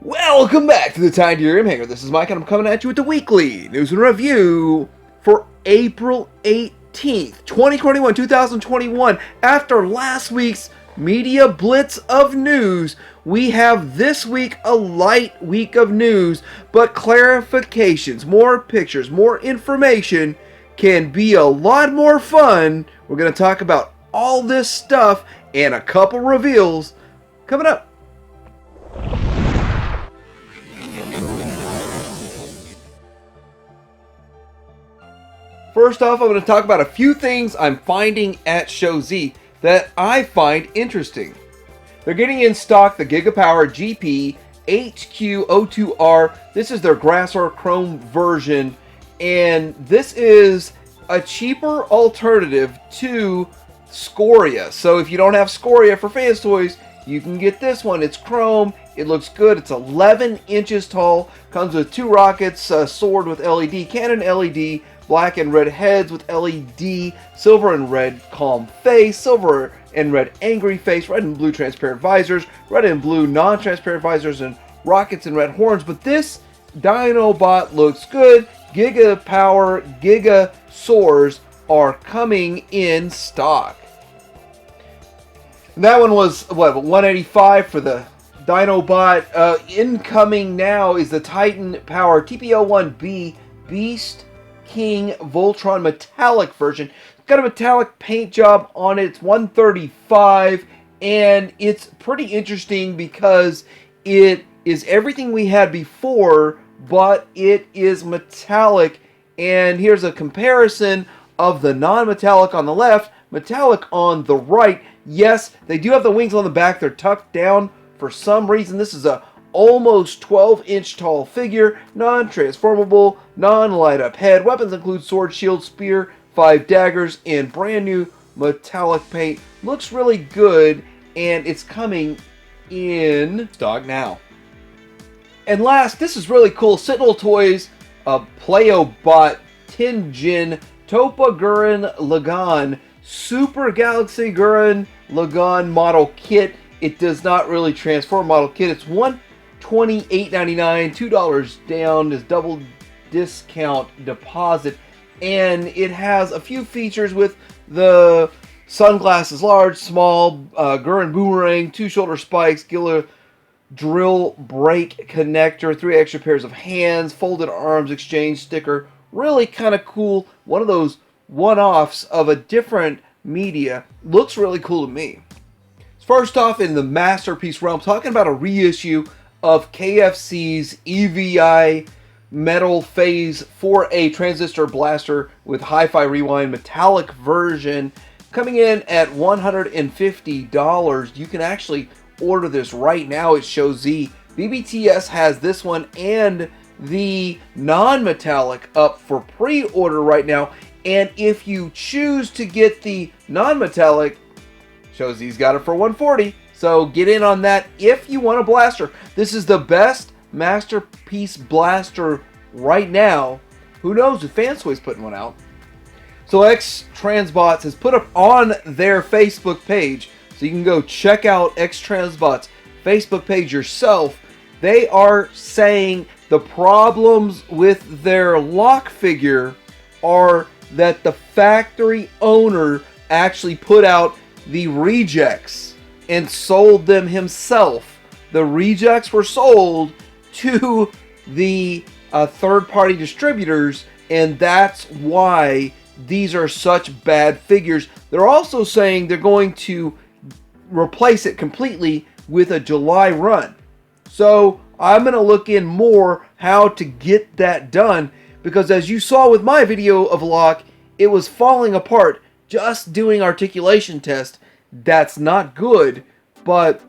Welcome back to the Titanium Hanger. This is Mike and I'm coming at you with the weekly news and review for April 18th, 2021. After last week's media blitz of news, we have this week a light week of news, but clarifications, more pictures, more information can be a lot more fun. We're going to talk about all this stuff and a couple reveals coming up. First off, I'm going to talk about a few things I'm finding at Show Z that I find interesting. They're getting in stock the Gigapower GP HQ02R. This is their Grassor Chrome version, and this is a cheaper alternative to Scoria. So if you don't have Scoria for Fans Toys, you can get this one. It's chrome. It looks good. It's 11 inches tall. Comes with two rockets, a sword with LED, Canon LED, black and red heads with LED, silver and red calm face, silver and red angry face, red and blue transparent visors, red and blue non-transparent visors, and rockets and red horns. But this Dinobot looks good. Giga Power, Giga Soars are coming in stock. And that one was, what, $185 for the Dinobot. Incoming now is the Titan Power TP-01B Beast King Voltron metallic version. It's got a metallic paint job on it. It's $135, and it's pretty interesting because it is everything we had before, but it is metallic. And here's a comparison of the non-metallic on the left, metallic on the right. Yes, they do have the wings on the back. They're tucked down for some reason. This is a almost 12-inch tall figure, non-transformable, non-light-up head. Weapons include sword, shield, spear, 5 daggers, and brand new metallic paint. Looks really good, and it's coming in stock now. And last, this is really cool. Sentinel Toys, Playobot Tenjin Topa Gurren Lagann Super Galaxy Gurren Lagann model kit. It does not really transform model kit. It's $128.99, $2 down is double discount deposit, and it has a few features with the sunglasses, large, small, Gurren boomerang, 2 shoulder spikes, Gila drill brake connector, 3 extra pairs of hands, folded arms, exchange sticker. Really kind of cool. One of those one-offs of a different media. Looks really cool to me. First off, in the masterpiece realm, talking about a reissue of KFC's EVI Metal Phase 4A Transistor Blaster with Hi-Fi Rewind metallic version, coming in at $150. You can actually order this right now at Show Z. BBTS has this one and the non-metallic up for pre-order right now. And if you choose to get the non-metallic, Show Z's got it for $140. So get in on that if you want a blaster. This is the best masterpiece blaster right now. Who knows if Fansoy's putting one out. So X Transbots has put up on their Facebook page, so you can go check out X Transbots' Facebook page yourself. They are saying the problems with their lock figure are that the factory owner actually put out the rejects and sold them himself. The rejects were sold to the third-party distributors, and that's why these are such bad figures. They're also saying they're going to replace it completely with a July run. So I'm going to look in more how to get that done, because as you saw with my video of lock, it was falling apart just doing articulation test. That's not good, but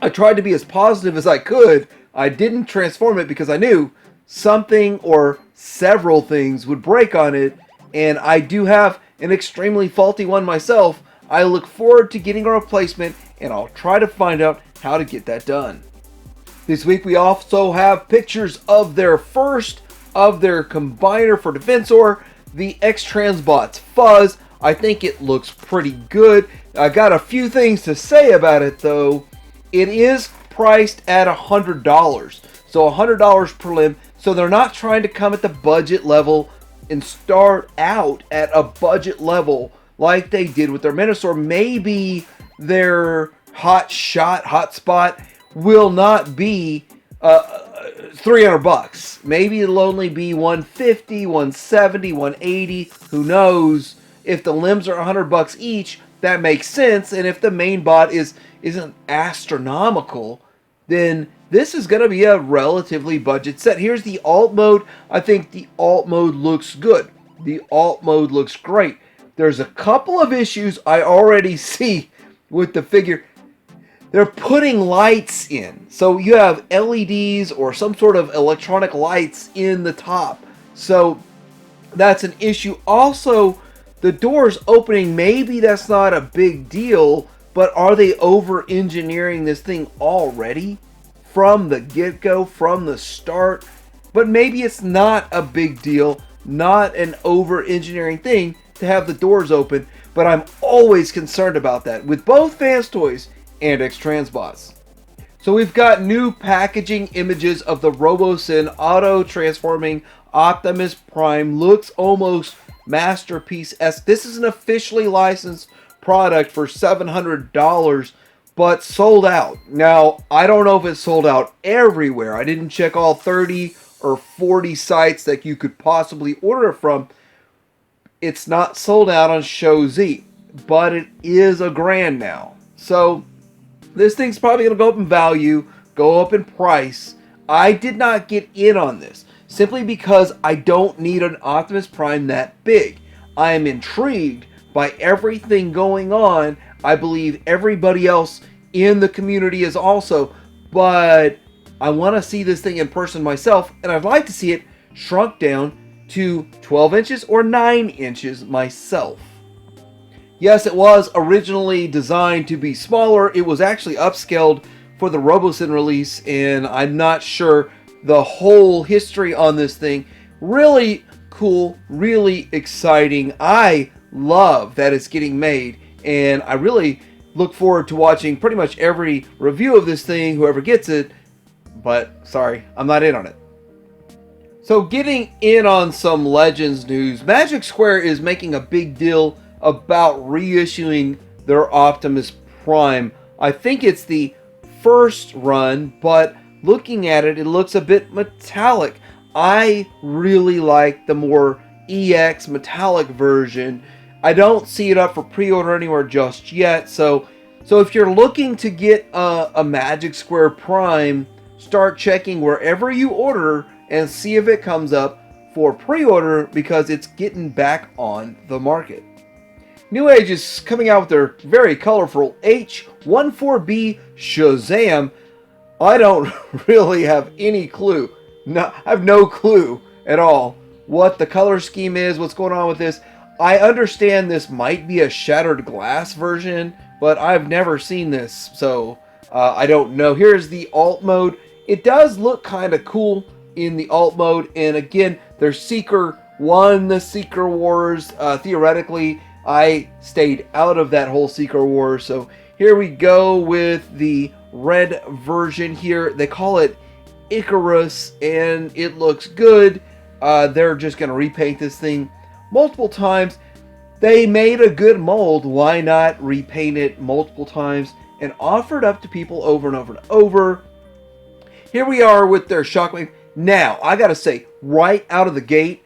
I tried to be as positive as I could. I didn't transform it because I knew something or several things would break on it, and I do have an extremely faulty one myself. I look forward to getting a replacement, and I'll try to find out how to get that done. This week we also have pictures of their first of their combiner for Defensor, the X Transbots Fuzz. I think it looks pretty good. I got a few things to say about it though. It is priced at $100. So $100 per limb. So they're not trying to come at the budget level and start out at a budget level like they did with their Minosaur. Maybe their hot spot will not be $300. Maybe it'll only be $150, $170, $180. Who knows? If the limbs are $100 each, that makes sense. And if the main bot isn't astronomical, then this is going to be a relatively budget set. Here's the alt mode. I think the alt mode looks good. The alt mode looks great. There's a couple of issues I already see with the figure. They're putting lights in. So you have LEDs or some sort of electronic lights in the top. So that's an issue. Also, the doors opening, maybe that's not a big deal, but are they over-engineering this thing already? From the get-go, from the start? But maybe it's not a big deal, not an over-engineering thing to have the doors open, but I'm always concerned about that with both Fans Toys and X-Transbots. So we've got new packaging images of the RoboSyn auto-transforming Optimus Prime. Looks almost masterpiece-esque. This is an officially licensed product for $700, but sold out. Now, I don't know if it's sold out everywhere. I didn't check all 30 or 40 sites that you could possibly order it from. It's not sold out on Show Z, but it is $1,000 now. So this thing's probably going to go up in value, go up in price. I did not get in on this simply because I don't need an Optimus Prime that big. I am intrigued by everything going on. I believe everybody else in the community is also, but I want to see this thing in person myself, and I'd like to see it shrunk down to 12 inches or 9 inches myself. Yes, it was originally designed to be smaller. It was actually upscaled for the RoboSyn release, and I'm not sure the whole history on this thing. Really cool, really exciting. I love that it's getting made, and I really look forward to watching pretty much every review of this thing, whoever gets it, but sorry, I'm not in on it. So getting in on some Legends news, Magic Square is making a big deal about reissuing their Optimus Prime. I think it's the first run, but looking at it, it looks a bit metallic. I really like the more EX metallic version. I don't see it up for pre-order anywhere just yet, so if you're looking to get a Magic Square Prime, start checking wherever you order and see if it comes up for pre-order, because it's getting back on the market. New Age is coming out with their very colorful H14B Shazam. I don't really have any clue. No, I have no clue at all what the color scheme is, what's going on with this. I understand this might be a shattered glass version, but I've never seen this, so I don't know. Here's the alt mode. It does look kind of cool in the alt mode, and again, their Seeker won the Seeker Wars. Theoretically, I stayed out of that whole Seeker War, so here we go with the red version here. They call it Icarus, and it looks good. They're just going to repaint this thing multiple times. They made a good mold. Why not repaint it multiple times and offer it up to people over and over and over? Here we are with their Shockwave. Now, I gotta say, right out of the gate,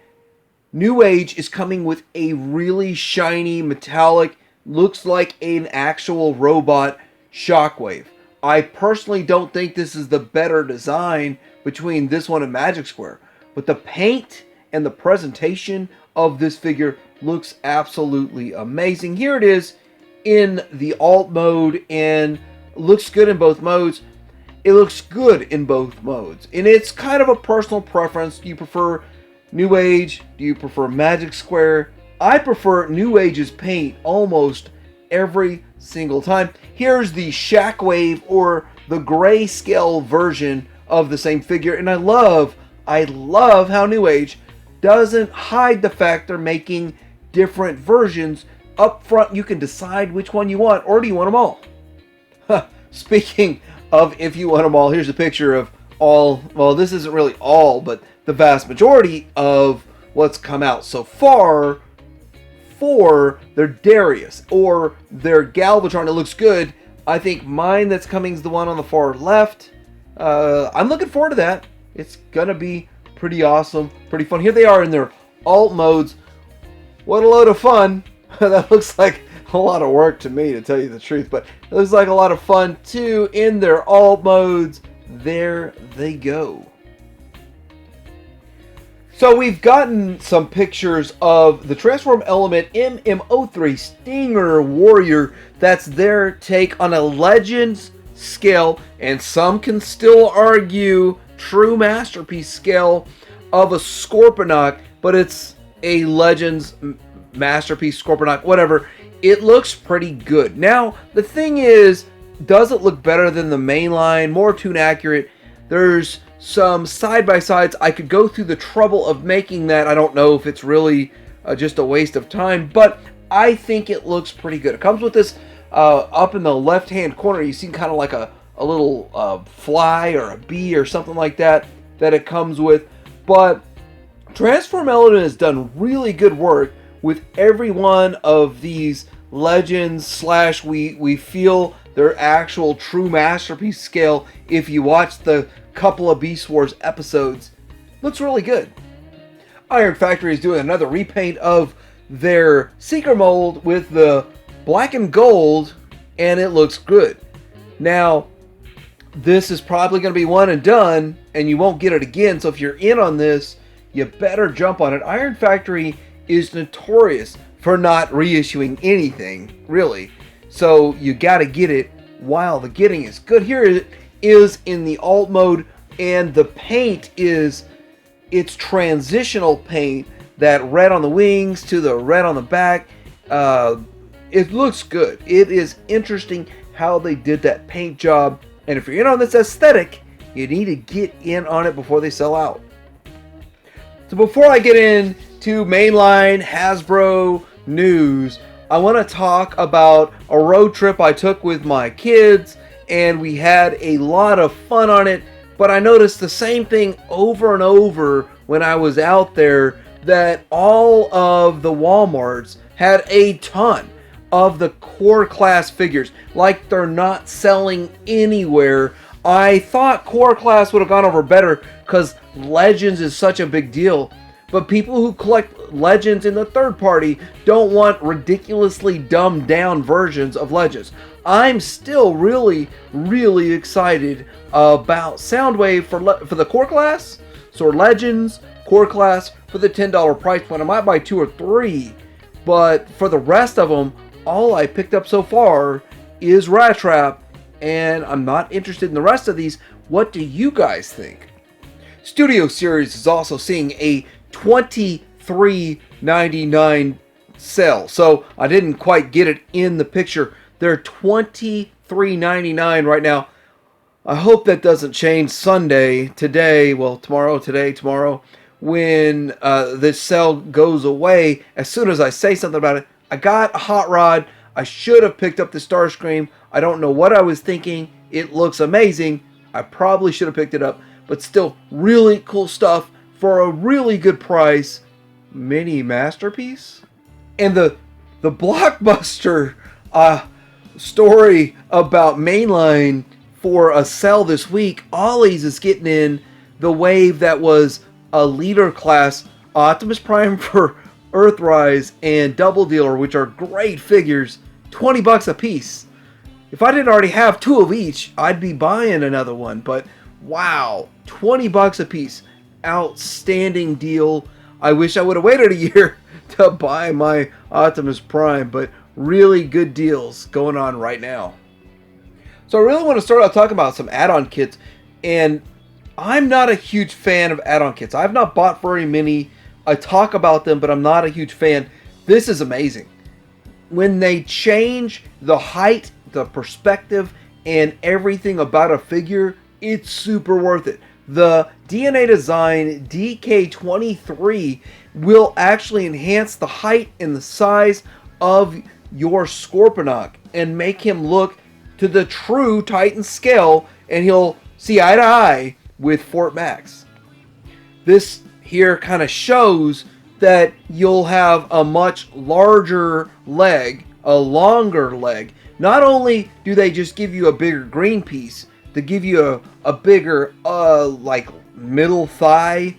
New Age is coming with a really shiny, metallic, looks like an actual robot Shockwave. I personally don't think this is the better design between this one and Magic Square, but the paint and the presentation of this figure looks absolutely amazing. Here it is in the alt mode, and looks good in both modes. It looks good in both modes, and it's kind of a personal preference. Do you prefer New Age? Do you prefer Magic Square? I prefer New Age's paint almost every single time. Here's the Shockwave, or the grayscale version of the same figure, and I love how New Age doesn't hide the fact they're making different versions. Up front, you can decide which one you want, or do you want them all? Speaking of If You Want Them All. Here's a picture of all, well, this isn't really all, but the vast majority of what's come out so far for their Darius or their Galvatron. It looks good. I think mine that's coming is the one on the far left. I'm looking forward to that. It's gonna be pretty awesome, pretty fun. Here they are in their alt modes. What a load of fun. That looks like a lot of work to me, to tell you the truth, but it looks like a lot of fun too in their alt modes. There they go. So we've gotten some pictures of the Transform Element MM03 Stinger Warrior. That's their take on a Legends scale, and some can still argue true masterpiece scale of a Scorponok, but it's a Legends masterpiece Scorponok, whatever. It looks pretty good. Now, the thing is, does it look better than the mainline, more tune accurate? There's some side-by-sides. I could go through the trouble of making that. I don't know if it's really just a waste of time, but I think it looks pretty good. It comes with this up in the left-hand corner. You see kind of like a little fly or a bee or something like that it comes with. But Transform Element has done really good work with every one of these Legends slash we feel their actual true masterpiece scale. If you watch the couple of Beast Wars episodes, looks really good. Iron Factory is doing another repaint of their Seeker mold with the black and gold, and it looks good. Now, this is probably going to be one and done, and you won't get it again, so if you're in on this, you better jump on it. Iron Factory is notorious for not reissuing anything, really. So you got to get it while the getting is good. Here it is in the alt mode, and the paint is, it's transitional paint, that red on the wings to the red on the back. It looks good. It is interesting how they did that paint job, and if you're in on this aesthetic, you need to get in on it before they sell out. So before I get into mainline Hasbro news, I want to talk about a road trip I took with my kids, and we had a lot of fun on it, but I noticed the same thing over and over when I was out there, that all of the Walmarts had a ton of the core class figures, like they're not selling anywhere. I thought core class would have gone over better because Legends is such a big deal, but people who collect Legends in the third party don't want ridiculously dumbed down versions of Legends. I'm still really, really excited about Soundwave for the core class. So Legends, core class for the $10 price point. I might buy 2 or 3, but for the rest of them, all I picked up so far is Rat Trap, and I'm not interested in the rest of these. What do you guys think? Studio Series is also seeing a $23.99 sale, so I didn't quite get it in the picture. They're $23.99 right now. I hope that doesn't change Sunday, tomorrow, when this sale goes away. As soon as I say something about it, I got a Hot Rod. I should have picked up the Starscream. I don't know what I was thinking. It looks amazing. I probably should have picked it up, but still really cool stuff for a really good price. Mini masterpiece. And the Blockbuster story about mainline for a sell this week, Ollie's is getting in the wave that was a leader class Optimus Prime for Earthrise and Double Dealer, which are great figures, $20 a piece. If I didn't already have 2 of each, I'd be buying another one, but wow, $20 a piece. Outstanding deal. I wish I would have waited a year to buy my Optimus Prime, but really good deals going on right now. So I really want to start out talking about some add-on kits, and I'm not a huge fan of add-on kits. I've not bought very many. I talk about them, but I'm not a huge fan. This is amazing. When they change the height, the perspective, and everything about a figure, it's super worth it. The DNA Design DK23 will actually enhance the height and the size of your Scorponok and make him look to the true Titan scale and he'll see eye to eye with Fort Max. This here kind of shows that you'll have a much larger leg, a longer leg. Not only do they just give you a bigger green piece, they give you a bigger like middle thigh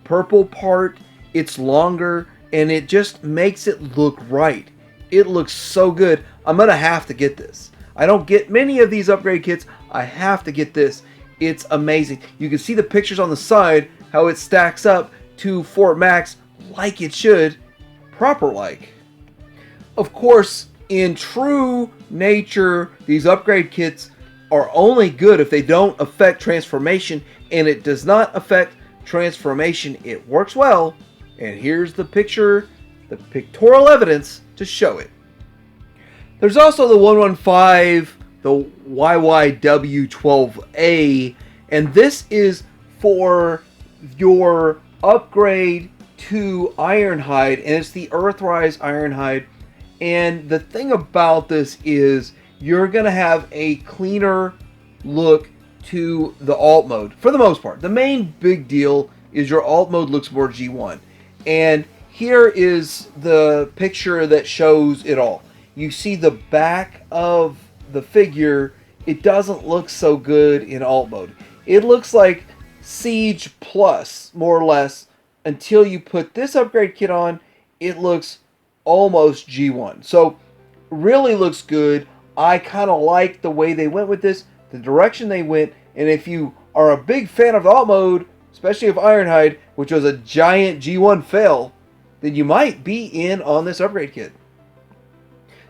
purple part. It's longer and it just makes it look right. It looks so good. I'm gonna have to get this. I don't get many of these upgrade kits. I have to get this. It's amazing. You can see the pictures on the side, how it stacks up to Fort Max like it should, proper like. Of course, in true nature, these upgrade kits are only good if they don't affect transformation, and it does not affect transformation. It works well, and here's the picture, the pictorial evidence to show it. There's also the 115, the YYW12A, and this is for your upgrade to Ironhide, and it's the Earthrise Ironhide. And the thing about this is you're going to have a cleaner look to the alt mode for the most part. The main big deal is your alt mode looks more G1. And here is the picture that shows it all. You see the back of the figure. It doesn't look so good in alt mode. It looks like Siege Plus, more or less, until you put this upgrade kit on. It looks almost G1. So really looks good. I kind of like the way they went with this, the direction they went, and if you are a big fan of alt mode, especially of Ironhide, which was a giant G1 fail, then you might be in on this upgrade kit.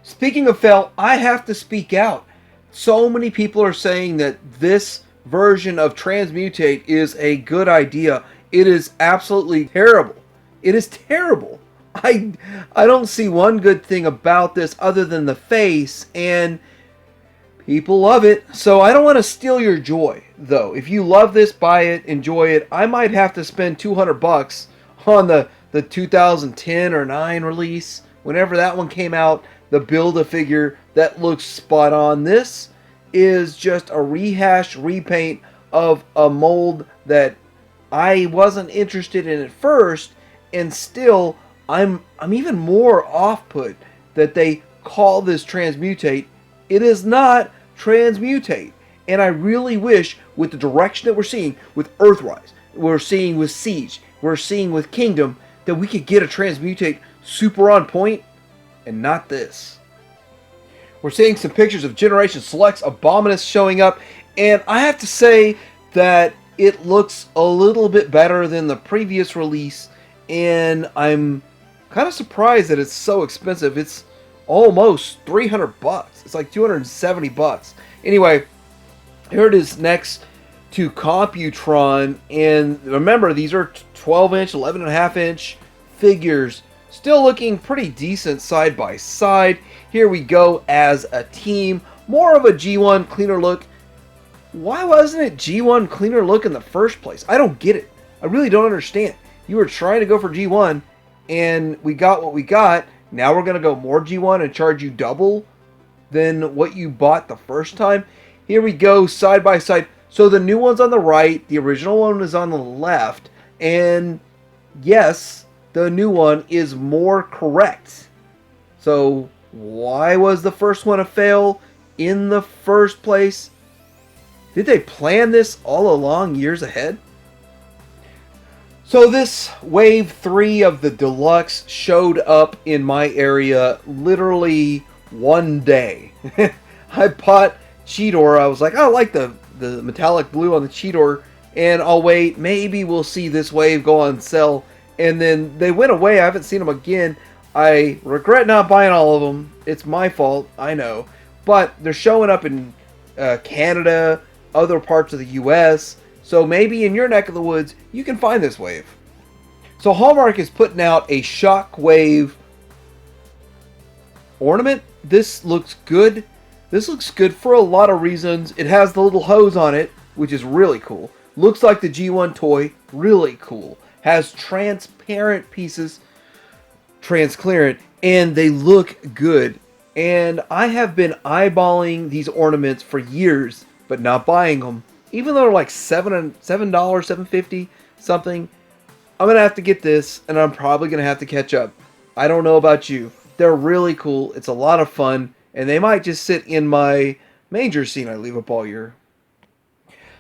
Speaking of fail, I have to speak out. So many people are saying that this version of Transmutate is a good idea. It is absolutely terrible. It is terrible. I don't see one good thing about this other than the face, and people love it. So I don't want to steal your joy, though. If you love this, buy it, enjoy it. I might have to spend $200 on the 2010 or 9 release, whenever that one came out, the Build-A-Figure that looks spot on. This is just a rehash, repaint of a mold that I wasn't interested in at first, and still I'm even more off-put that they call this Transmutate. It is not Transmutate. And I really wish, with the direction that we're seeing with Earthrise, we're seeing with Siege, we're seeing with Kingdom, that we could get a Transmutate super on point, and not this. We're seeing some pictures of Generation Selects Abominus showing up, and I have to say that it looks a little bit better than the previous release, and I'm kind of surprised that it's so expensive. It's almost $300. It's like $270. Anyway, here it is next to Computron, and remember, these are 12-inch, 11.5-inch figures, still looking pretty decent side by side. Here we go as a team, more of a G1 cleaner look. Why wasn't it G1 cleaner look in the first place? I don't get it. I really don't understand. You were trying to go for G1, and we got what we got. Now we're going to go more G1 and charge you double than what you bought the first time. Here we go, side by side. So the new one's on the right, the original one is on the left, and yes, the new one is more correct. So why was the first one a fail in the first place? Did they plan this all along, years ahead? So this wave 3 of the deluxe showed up in my area literally one day. I bought Cheetor. I was like, I like the metallic blue on the Cheetor, and I'll wait. Maybe we'll see this wave go on sale. And then they went away. I haven't seen them again. I regret not buying all of them. It's my fault, I know. But they're showing up in Canada, other parts of the US. So maybe in your neck of the woods, you can find this wave. So Hallmark is putting out a Shockwave ornament. This looks good. This looks good for a lot of reasons. It has the little hose on it, which is really cool. Looks like the G1 toy, really cool. Has transparent pieces, transparent, and they look good. And I have been eyeballing these ornaments for years but not buying them. Even though they're like $7, $7.50 something, I'm going to have to get this, and I'm probably going to have to catch up. I don't know about you. They're really cool. It's a lot of fun, and they might just sit in my manger scene I leave up all year.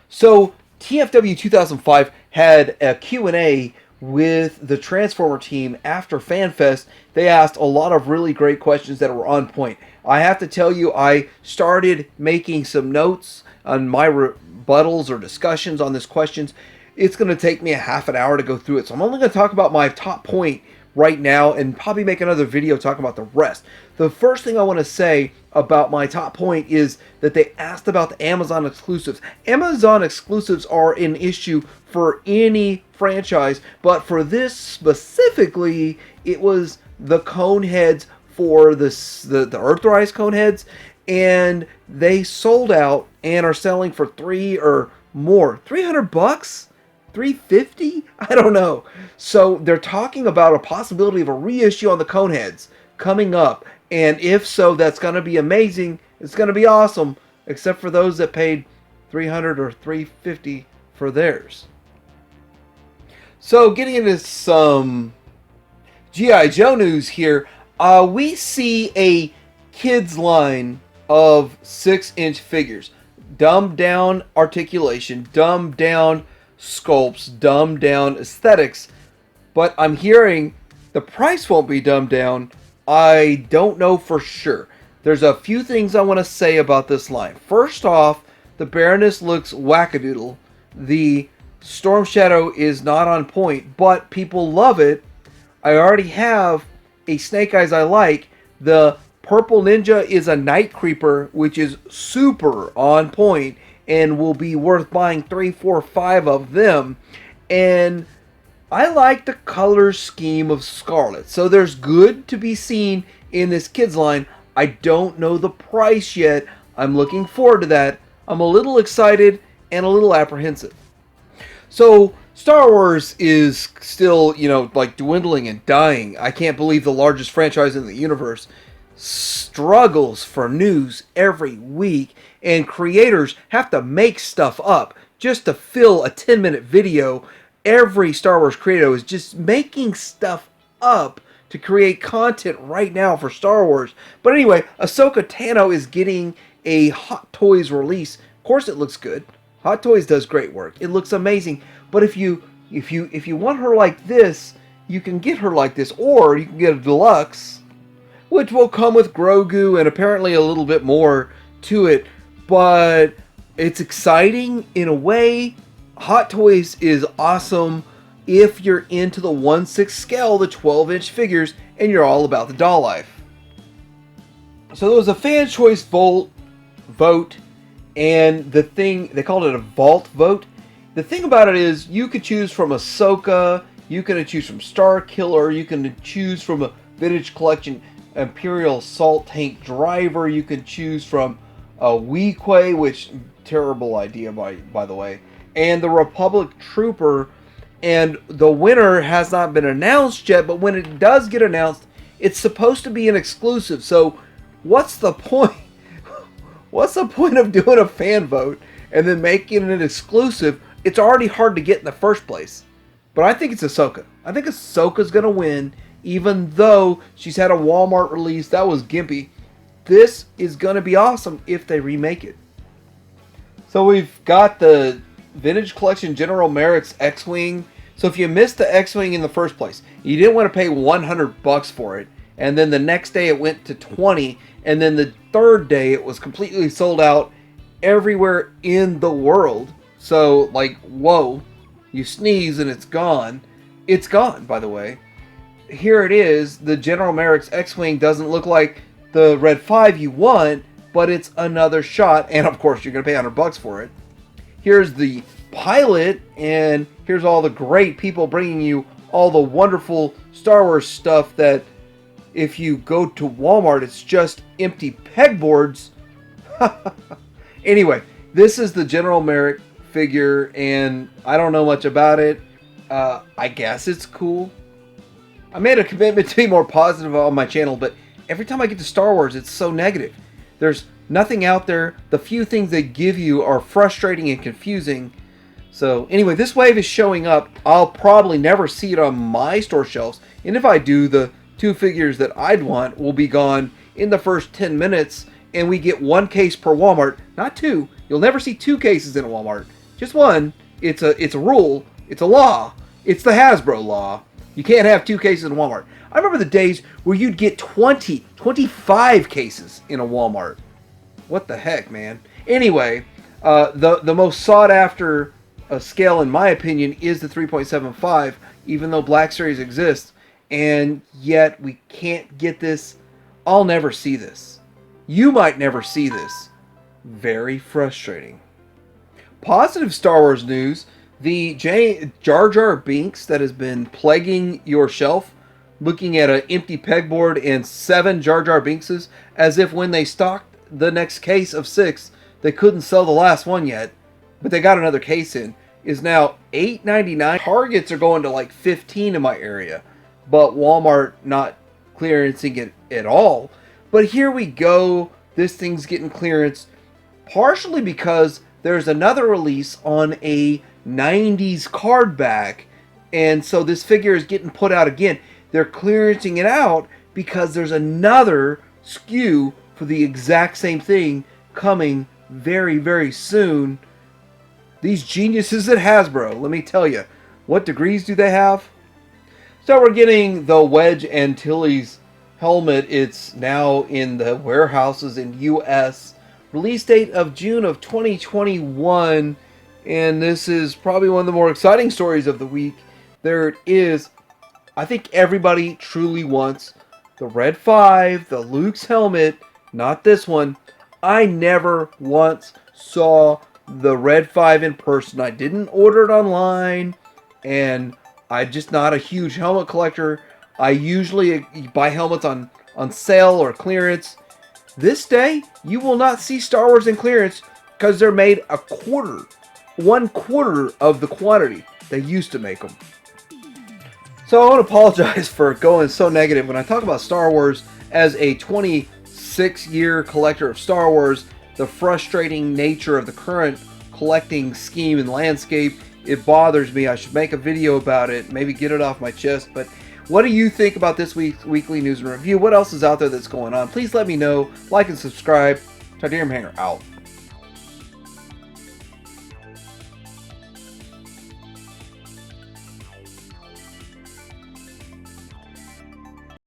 So, TFW 2005 had a Q&A with the Transformer team after FanFest. They asked a lot of really great questions that were on point. I have to tell you, I started making some notes on my rebuttals or discussions on these questions. It's going to take me a half an hour to go through it, so I'm only going to talk about my top point right now and probably make another video talking about the rest. The first thing I want to say about my top point is that they asked about the Amazon exclusives. Amazon exclusives are an issue for any franchise, but for this specifically, it was the cone heads for the Earthrise cone heads, and they sold out and are selling for $300 or more. $300? $350? I don't know. So they're talking about a possibility of a reissue on the Coneheads coming up. And if so, that's going to be amazing. It's going to be awesome. Except for those that paid $300 or $350 for theirs. So getting into some G.I. Joe news here. We see a kids line of 6-inch figures. Dumbed down articulation. Dumbed down sculpts, dumbed down aesthetics, but I'm hearing the price won't be dumbed down. I don't know for sure. There's a few things I want to say about this line. First off, the Baroness looks wackadoodle. The Storm Shadow is not on point, but people love it. I already have a Snake Eyes I like. The Purple Ninja is a Night Creeper, which is super on point and will be worth buying 3, 4, 5 of them. And I like the color scheme of Scarlet. So there's good to be seen in this kids line. I don't know the price yet. I'm looking forward to that. I'm a little excited and a little apprehensive. So Star Wars is still, like dwindling and dying. I can't believe the largest franchise in the universe struggles for news every week, and creators have to make stuff up just to fill a 10-minute video. Every Star Wars creator is just making stuff up to create content right now for Star Wars. But anyway, Ahsoka Tano is getting a Hot Toys release. Of course it looks good. Hot Toys does great work. It looks amazing. But if you want her like this, you can get her like this, or you can get a deluxe, which will come with Grogu and apparently a little bit more to it. But it's exciting in a way. Hot Toys is awesome if you're into the 1/6 scale, the 12-inch figures, and you're all about the doll life. So there was a fan choice vote, and the thing, they called it a vault vote. The thing about it is, you could choose from Ahsoka, you can choose from Star Killer, you can choose from a Vintage Collection Imperial Salt Tank Driver, you can choose from a Weequay, which, terrible idea by the way, and the Republic Trooper, and the winner has not been announced yet, but when it does get announced, it's supposed to be an exclusive. So what's the point? What's the point of doing a fan vote and then making it exclusive? It's already hard to get in the first place. But I think it's Ahsoka. I think Ahsoka's going to win, even though she's had a Walmart release. That was gimpy. This is going to be awesome if they remake it. So we've got the Vintage Collection General Merrick's X-Wing. So if you missed the X-Wing in the first place, you didn't want to pay $100 for it, and then the next day it went to $20, and then the third day it was completely sold out everywhere in the world. So, like, whoa, you sneeze and it's gone. It's gone, by the way. Here it is. The General Merrick's X-Wing doesn't look like the Red 5 you want, but it's another shot, and of course you're going to pay $100 for it. Here's the pilot, and here's all the great people bringing you all the wonderful Star Wars stuff that if you go to Walmart, it's just empty pegboards. Anyway, this is the General Merrick figure, and I don't know much about it. I guess it's cool. I made a commitment to be more positive on my channel, but every time I get to Star Wars, it's so negative. There's nothing out there. The few things they give you are frustrating and confusing. So anyway, this wave is showing up. I'll probably never see it on my store shelves. And if I do, the 2 figures that I'd want will be gone in the first 10 minutes. And we get 1 case per Walmart, not 2. You'll never see 2 cases in a Walmart. Just 1. It's a rule. It's a law. It's the Hasbro law. You can't have 2 cases in Walmart. I remember the days where you'd get 20, 25 cases in a Walmart. What the heck, man? Anyway, the most sought after scale, in my opinion, is the 3.75, even though Black Series exists, and yet we can't get this. I'll never see this. You might never see this. Very frustrating. Positive Star Wars news. The Jar Jar Binks that has been plaguing your shelf, looking at an empty pegboard and 7 Jar Jar Binkses, as if when they stocked the next case of 6, they couldn't sell the last one yet, but they got another case in, is now $8.99. Targets are going to like $15 in my area, but Walmart not clearancing it at all. But here we go. This thing's getting clearance, partially because there's another release on a 90s card back, and so this figure is getting put out again. They're clearancing it out because there's another SKU for the exact same thing coming very, very soon. These geniuses at Hasbro, let me tell you, what degrees do they have? So we're getting the Wedge Antilles helmet. It's now in the warehouses in US. Release date of June of 2021. And this is probably one of the more exciting stories of the week. There it is. I think everybody truly wants the Red 5, the Luke's helmet, not this one. I never once saw the Red 5 in person. I didn't order it online, and I'm just not a huge helmet collector. I usually buy helmets on sale or clearance. This day, you will not see Star Wars in clearance because they're made 1/4 of the quantity they used to make them. So I want to apologize for going so negative when I talk about Star Wars as a 26-year collector of Star Wars. The frustrating nature of the current collecting scheme and landscape, it bothers me. I should make a video about it, maybe get it off my chest. But what do you think about this week's weekly news and review? What else is out there that's going on? Please let me know. Like and subscribe. Titanium Hanger out.